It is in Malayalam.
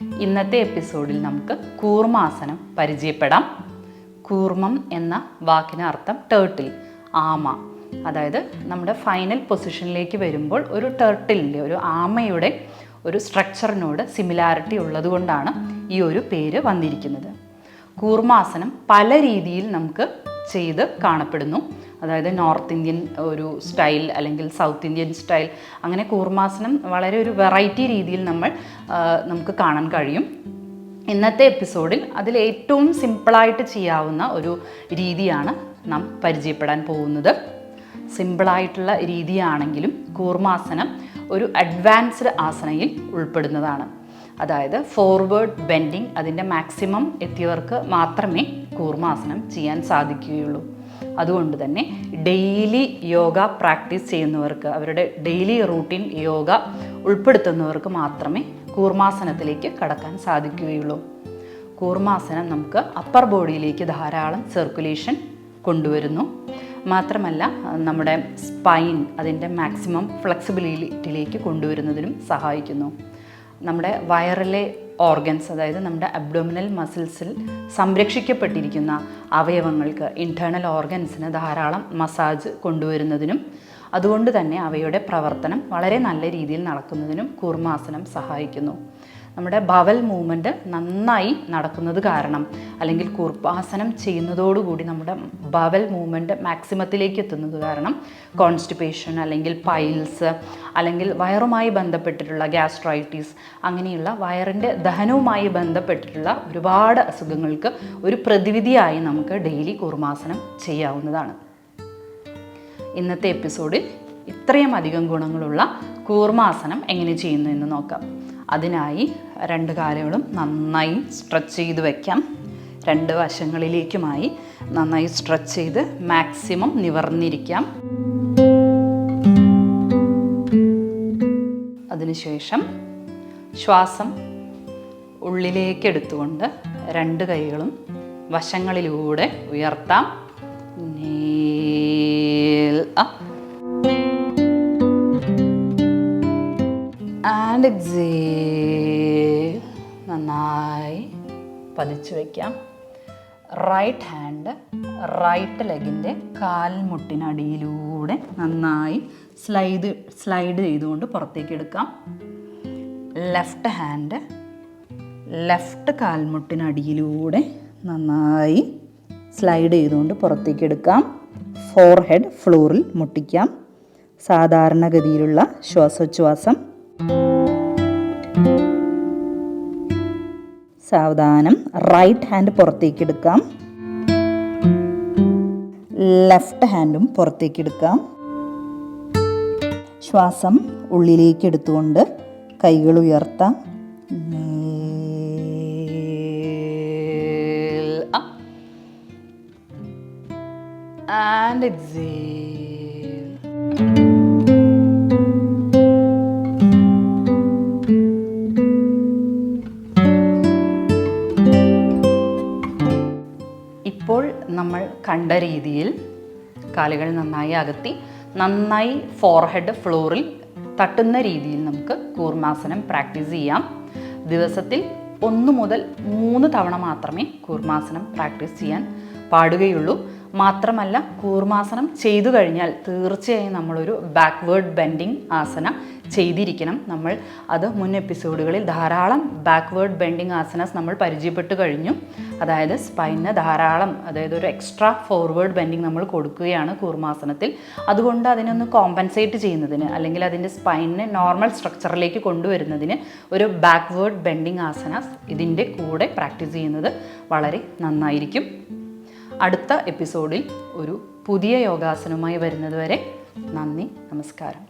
ഇന്നത്തെ എപ്പിസോഡിൽ നമുക്ക് കൂർമാസനം പരിചയപ്പെടാം. കൂർമം എന്ന വാക്കിന് അർത്ഥം ടേർട്ടിൽ, ആമ. അതായത് നമ്മുടെ ഫൈനൽ പൊസിഷനിലേക്ക് വരുമ്പോൾ ഒരു ടേർട്ടിലിൻ്റെ, ഒരു ആമയുടെ ഒരു സ്ട്രക്ചറിനോട് സിമിലാരിറ്റി ഉള്ളതുകൊണ്ടാണ് ഈ ഒരു പേര് വന്നിരിക്കുന്നത്. കൂർമാസനം പല രീതിയിൽ നമുക്ക് ചെയ്ത് കാണപ്പെടുന്നു. അതായത് നോർത്ത് ഇന്ത്യൻ ഒരു സ്റ്റൈൽ അല്ലെങ്കിൽ സൗത്ത് ഇന്ത്യൻ സ്റ്റൈൽ, അങ്ങനെ കൂർമാസനം വളരെ ഒരു വെറൈറ്റി രീതിയിൽ നമുക്ക് കാണാൻ കഴിയും. ഇന്നത്തെ എപ്പിസോഡിൽ അതിൽ ഏറ്റവും സിമ്പിളായിട്ട് ചെയ്യാവുന്ന ഒരു രീതിയാണ് നാം പരിചയപ്പെടാൻ പോകുന്നത്. സിമ്പിളായിട്ടുള്ള രീതിയാണെങ്കിലും കൂർമാസനം ഒരു അഡ്വാൻസ്ഡ് ആസനയിൽ ഉൾപ്പെടുന്നതാണ്. അതായത് ഫോർവേഡ് ബെൻഡിങ് അതിൻ്റെ മാക്സിമം എത്തിയവർക്ക് മാത്രമേ കൂർമാസനം ചെയ്യാൻ സാധിക്കുകയുള്ളൂ. അതുകൊണ്ട് തന്നെ ഡെയിലി യോഗ പ്രാക്ടീസ് ചെയ്യുന്നവർക്ക്, അവരുടെ ഡെയിലി റൂട്ടീൻ യോഗ ഉൾപ്പെടുത്തുന്നവർക്ക് മാത്രമേ കൂർമാസനത്തിലേക്ക് കടക്കാൻ സാധിക്കുകയുള്ളൂ. കൂർമാസനം നമുക്ക് അപ്പർ ബോഡിയിലേക്ക് ധാരാളം സർക്കുലേഷൻ കൊണ്ടുവരുന്നു. മാത്രമല്ല നമ്മുടെ സ്പൈൻ അതിൻ്റെ മാക്സിമം ഫ്ലെക്സിബിലിറ്റിയിലേക്ക് കൊണ്ടുവരുന്നതിനും സഹായിക്കുന്നു. നമ്മുടെ വയറിലെ ഓർഗൻസ്, അതായത് നമ്മുടെ അബ്ഡോമിനൽ മസിൽസിൽ സംരക്ഷിക്കപ്പെട്ടിരിക്കുന്ന അവയവങ്ങൾക്ക്, ഇൻറ്റേർണൽ ഓർഗൻസിന് ധാരാളം മസാജ് കൊണ്ടുവരുന്നതിനും അതുകൊണ്ട് തന്നെ അവയുടെ പ്രവർത്തനം വളരെ നല്ല രീതിയിൽ നടക്കുന്നതിനും കൂർമാസനം സഹായിക്കുന്നു. നമ്മുടെ ബവൽ മൂവ്മെൻറ്റ് നന്നായി നടക്കുന്നത് കാരണം, അല്ലെങ്കിൽ കൂർമാസനം ചെയ്യുന്നതോടുകൂടി നമ്മുടെ ബവൽ മൂവ്മെൻറ്റ് മാക്സിമത്തിലേക്ക് എത്തുന്നത് കാരണം കോൺസ്റ്റിപ്പേഷൻ അല്ലെങ്കിൽ പൈൽസ് അല്ലെങ്കിൽ വയറുമായി ബന്ധപ്പെട്ടിട്ടുള്ള ഗ്യാസ്ട്രൈറ്റിസ്, അങ്ങനെയുള്ള വയറിൻ്റെ ദഹനവുമായി ബന്ധപ്പെട്ടിട്ടുള്ള ഒരുപാട് അസുഖങ്ങൾക്ക് ഒരു പ്രതിവിധിയായി നമുക്ക് ഡെയിലി കൂർമാസനം ചെയ്യാവുന്നതാണ്. ഇന്നത്തെ എപ്പിസോഡിൽ ഇത്രയും അധികം ഗുണങ്ങളുള്ള കൂർമാസനം എങ്ങനെ ചെയ്യുന്നു എന്ന് നോക്കാം. അതിനായി രണ്ട് കാലുകളും നന്നായി സ്ട്രെച്ച് ചെയ്ത് വയ്ക്കാം. രണ്ട് വശങ്ങളിലേക്കുമായി നന്നായി സ്ട്രെച്ച് ചെയ്ത് മാക്സിമം നിവർന്നിരിക്കാം. അതിനുശേഷം ശ്വാസം ഉള്ളിലേക്ക് എടുത്തുകൊണ്ട് രണ്ട് കൈകളും വശങ്ങളിലൂടെ ഉയർത്താം. And exhale. നന്നായി പതിച്ചു വയ്ക്കാം. റൈറ്റ് ഹാൻഡ് റൈറ്റ് ലെഗിൻ്റെ കാൽമുട്ടിനടിയിലൂടെ നന്നായി സ്ലൈഡ് ചെയ്തുകൊണ്ട് പുറത്തേക്ക് എടുക്കാം. ലെഫ്റ്റ് ഹാൻഡ് ലെഫ്റ്റ് കാൽമുട്ടിനടിയിലൂടെ നന്നായി സ്ലൈഡ് ചെയ്തുകൊണ്ട് പുറത്തേക്ക് എടുക്കാം. ഫോർഹെഡ് ഫ്ലോറിൽ മുട്ടിക്കാം. സാധാരണഗതിയിലുള്ള ശ്വാസോച്ഛ്വാസം. സാവധാനം റൈറ്റ് ഹാൻഡ് പുറത്തേക്ക് എടുക്കാം. ലെഫ്റ്റ് ഹാൻഡും പുറത്തേക്ക് എടുക്കാം. ശ്വാസം ഉള്ളിലേക്ക് എടുത്തുകൊണ്ട് കൈകൾ ഉയർത്താം. And exhale. ഇപ്പോൾ നമ്മൾ കണ്ട രീതിയിൽ കാലുകൾ നന്നായി അകത്തി നന്നായി ഫോർഹെഡ് ഫ്ലോറിൽ തട്ടുന്ന രീതിയിൽ നമുക്ക് കൂർമാസനം പ്രാക്ടീസ് ചെയ്യാം. ദിവസത്തിൽ 1 മുതൽ 3 തവണ മാത്രമേ കൂർമാസനം പ്രാക്ടീസ് ചെയ്യാൻ പാടുകയുള്ളൂ. മാത്രമല്ല കൂർമാസനം ചെയ്തു കഴിഞ്ഞാൽ തീർച്ചയായും നമ്മളൊരു ബാക്ക്വേർഡ് ബെൻഡിങ് ആസന ചെയ്തിരിക്കണം. നമ്മൾ അത് മുൻ എപ്പിസോഡുകളിൽ ധാരാളം ബാക്ക്വേർഡ് ബെൻഡിങ് ആസനാസ് നമ്മൾ പരിചയപ്പെട്ടു കഴിഞ്ഞു. അതായത് സ്പൈനിന് ധാരാളം, അതായത് ഒരു എക്സ്ട്രാ ഫോർവേഡ് ബെൻഡിങ് നമ്മൾ കൊടുക്കുകയാണ് കൂർമാസനത്തിൽ. അതുകൊണ്ട് അതിനൊന്ന് കോമ്പൻസേറ്റ് ചെയ്യുന്നതിന്, അല്ലെങ്കിൽ അതിൻ്റെ സ്പൈനിനെ നോർമൽ സ്ട്രക്ചറിലേക്ക് കൊണ്ടുവരുന്നതിന് ഒരു ബാക്ക്വേർഡ് ബെൻഡിങ് ആസനാസ് ഇതിൻ്റെ കൂടെ പ്രാക്ടീസ് ചെയ്യുന്നത് വളരെ നന്നായിരിക്കും. അടുത്ത എപ്പിസോഡിൽ ഒരു പുതിയ യോഗാസനവുമായി വരുന്നതുവരെ നന്ദി, നമസ്കാരം.